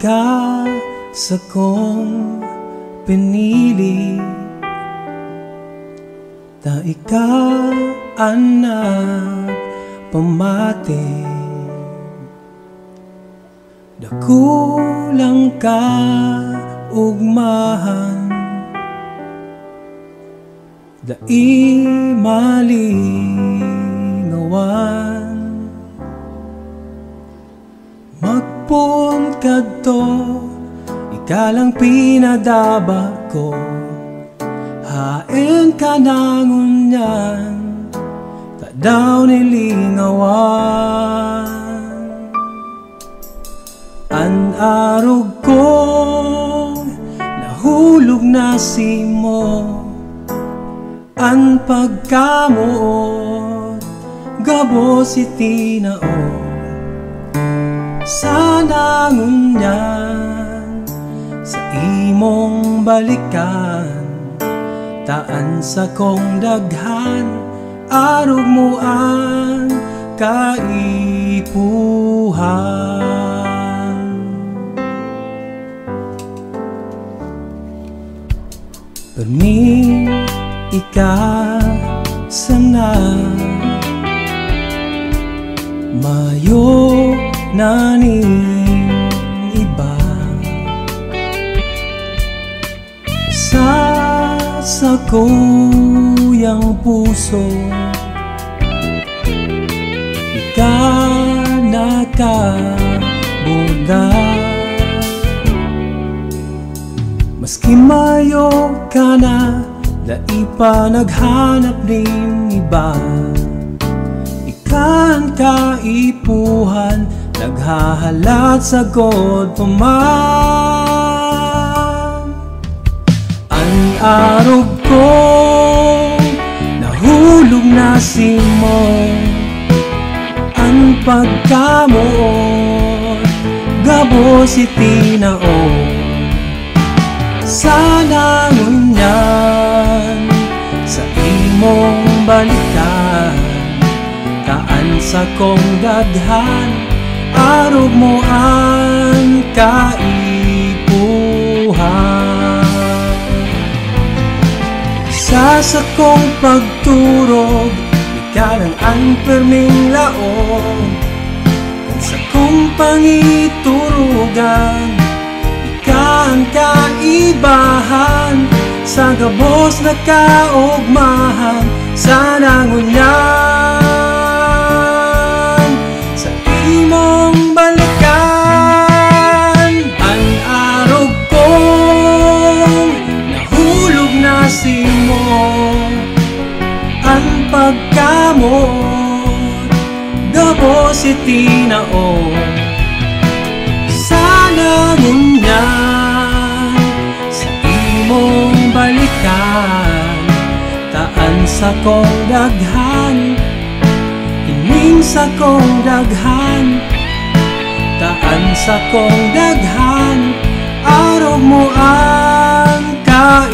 ka sa kong pinili, ta ika anak pamati, dakulang ka ugmahan, dai malingawan. Magpun kadto, ika lang pinadaba ko, hain ka nangunyan, ta daw nilingawan. An arog kong nahulog na simo, an pagkamuot gabo si tinaon. Sana ngunyan sa imong balikan, taan sa kong daghan, arog mo ang kaipuhan. Permi ika sana mayo naning iba sa kuyang puso, ika nakabuda. Maski mayo ka na, dai pa naghanap ning iba, ika ang kaipuhan, naghahalat sa God paman. Ang arog ko nahulog na simo, ang pagkamuot gabo si tinaon. Sana ngunyan sa imong balikan, taan sa kong daghan, arog mo ang kaipuhan. Sa sakong pagturog, ika lang ang perming laong, kan sa kong pangiturugan, ika ang kaibahan, sa gabos na kaugmahan. Sana ngunyan sa imong balikan, ang arog kong nahulog na simo, ang pagkamot gabo si tinaon. Sana ngunyan sa imong balikan, taan sa kong daghan, ining sa kong daghan, taan sa kong daghan, arog mo ang kaipuhan.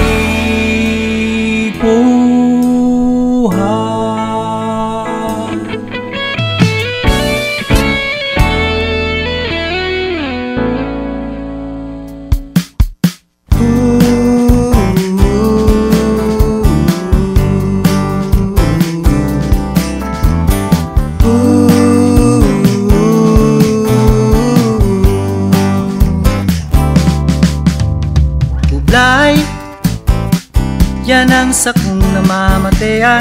Yan ang sakong namamatayan,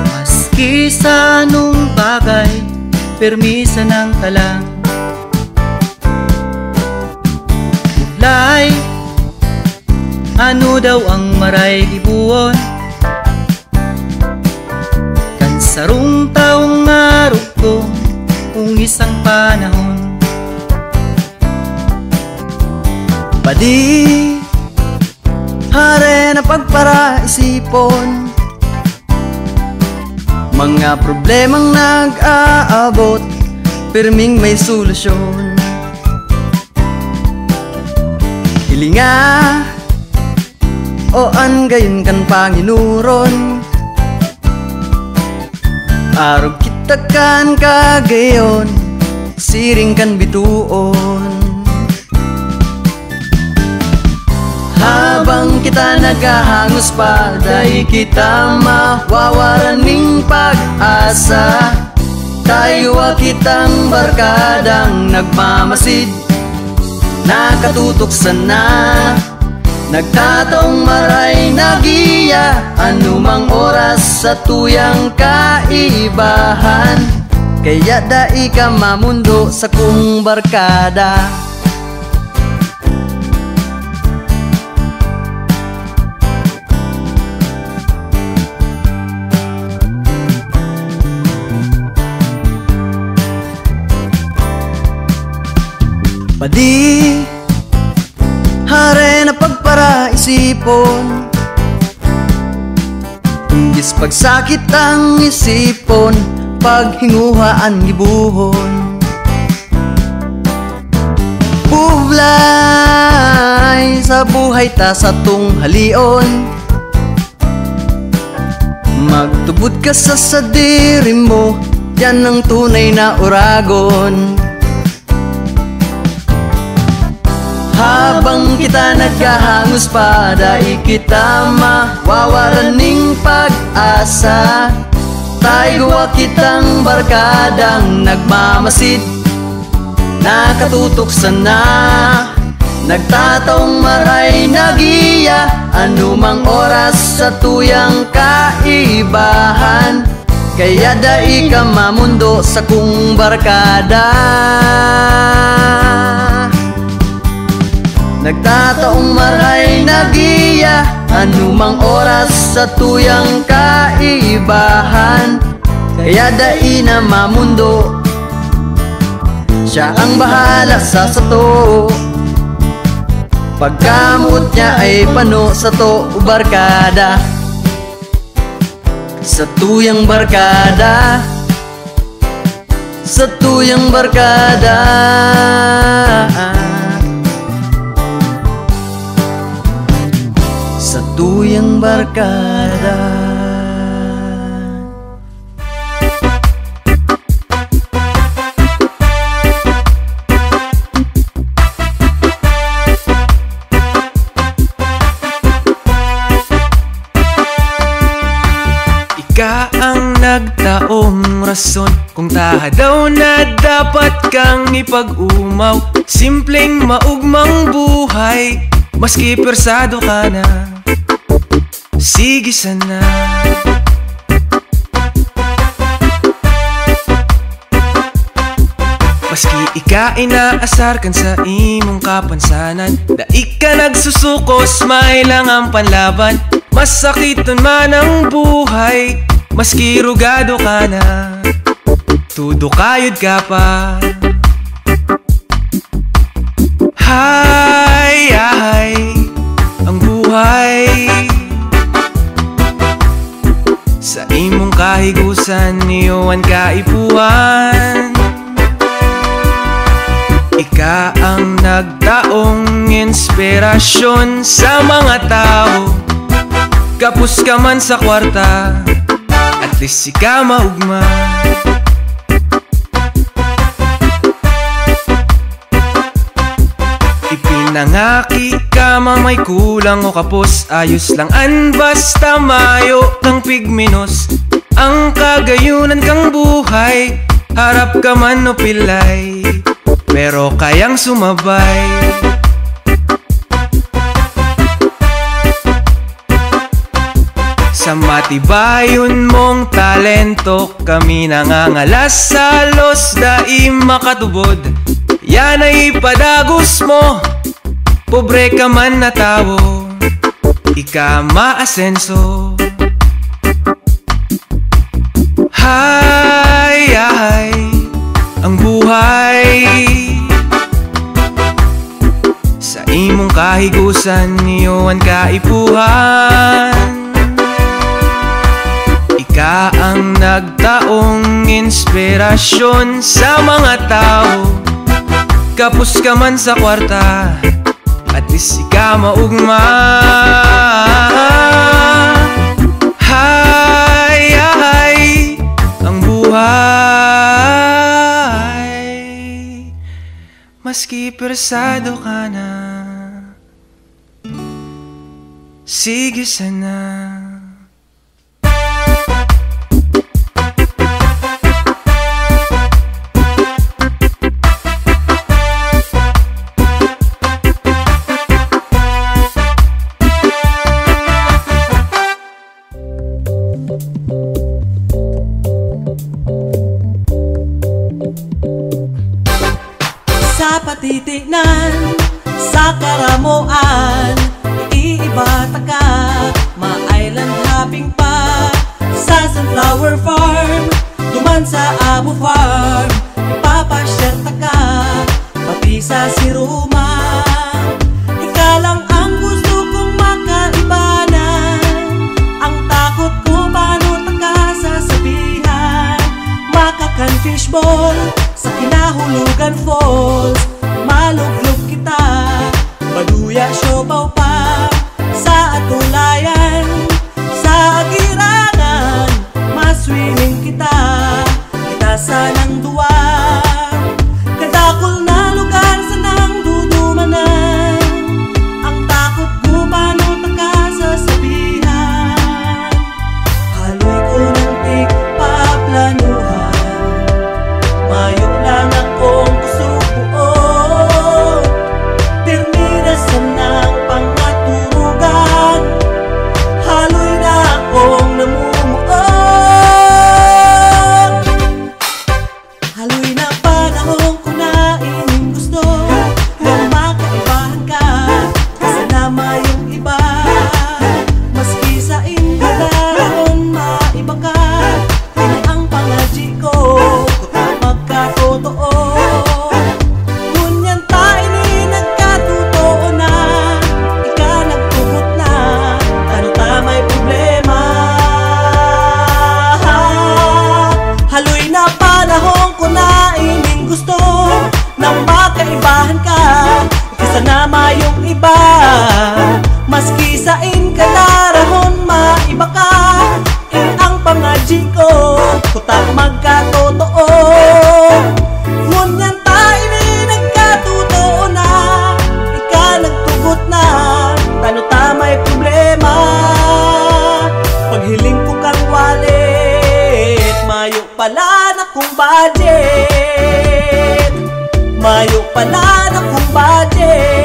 maski sa anong bagay, permisa ng talang. Ulay, ano daw ang maray gibuon, kan sarong taong narog ko kung isang panahon. Padi hare na pagparaisipon, mga problemang nag-aabot, pirming may solusyon. Hilinga o an gayon kan Panginuron, arog kita kan kagayon, siring kan bituon. Habang kita nagahangos pa, dahil kita mawawaraning pag-asa. Tayo kitang barkadang nagmamasid, nakatutok sana. Nagtataong maray nagiya, anumang oras sa tuyang kaibahan. Kaya dai ka mamundo sa kung barkada. Padi hare na pagparaisipon, ingis pagsakit ang isipon, paghinguhaan gibuhon. Bublay sa buhay ta sa tung halion, magtubod ka sa sadiri mo, yan ang tunay na uragon. Habang kita nagkahangos pa, dahil kita mawawaraning pag-asa. Tayo kitang barkadang nagmamasid, nakatutok sana. Nagtataong maray nagiya, anumang oras sa tuyang kaibahan. Kaya dai ka mamundo sa kung barkada. Nagtataong maray nagiya, anumang oras sa tuyang kaibahan. Kaya dai na mamundo, siya ang bahala sa sato. Pagkamot niya ay pano sa to barkada. Sa tuyang barkada, sa tuyang barkada. Sa tuyang barkada. Ika ang nagtaong rason kung taha daw na dapat kang ipag-umaw. Simpleng maugmang buhay, maski persado ka na, sige sana. Maski ika inaasar kan sa imong kapansanan, dai ka nagsusukos, mailang ang panlaban. Masakiton man ang buhay, maski rugado ka na, tudo kayod ka pa. Hay, ay, ang buhay sa imong kahigusan, niyoan kaipuhan. Ika ang nagtaong inspirasyon sa mga tao. Kapos ka man sa kwarta, at least ika maugma. Ipinangaki ka mamay kulang o kapos, ayos lang an basta mayo kang pigmenos. Ang kagayunan kang buhay, harap ka man o pilay, pero kayang sumabay. Sa matibayon mong talento, kami nangangalas sa los, dai makatubod. Yan ay padagos mo, pobre ka man na tao, ika maasenso. Hay, ay, ang buhay sa imong kahigusan, niyoan kaipuhan. Ika ang nagtaong inspirasyon sa mga tao. Kapos ka man sa kwarta, at least ika maugma. Hay, ay, ang buhay persado ka na. Sige sana. Sa patitignan, sa karamuan, iiba ka, ma-island hopping pa. Sa sunflower farm, duman sa Abu Farm, ipapasyerta ka, pati sa Siruma. Ika lang ang gusto kong makaibanan, ang takot ko paano taka sasabihan. Makakan fishball sa Kinahulugan Falls, maluglog kita, baduya siopaw pa. Sa Atulayan, sa Agirangan, maswimming kita, itasan ang duwa. Kadakol na lugar sa nang dudumanan, ang takot ko paano taka sasabihan. Haloy ko ng tigpaplanuhan, mayo lang akong kusubuon. Terminasan ng pangaturugan, haloy na akong namumuon. Haloy na panahon ko na ining gusto, nang makaibahan ka, kasama yung iba. Maski sa indagaron, maiba ka, yun ang pangadji ko, magkatotoo. Ngunyan tayo ni nagkatotoo na, ika nagtugot na, ano ta may problema. Haloy na panahon ko na ining gusto, nang makaibahan ka, kasanama yung iba. Maski sa inkadarahon, maiba ka, ang pangadji ko, kutak magkatotoo. Ngunyan tayo ni nagkatotoo na, ika nagtugot na, tano ta may problema. Paghiling ko kang wallet, mayo pala na kong budget, mayo pala na kong budget.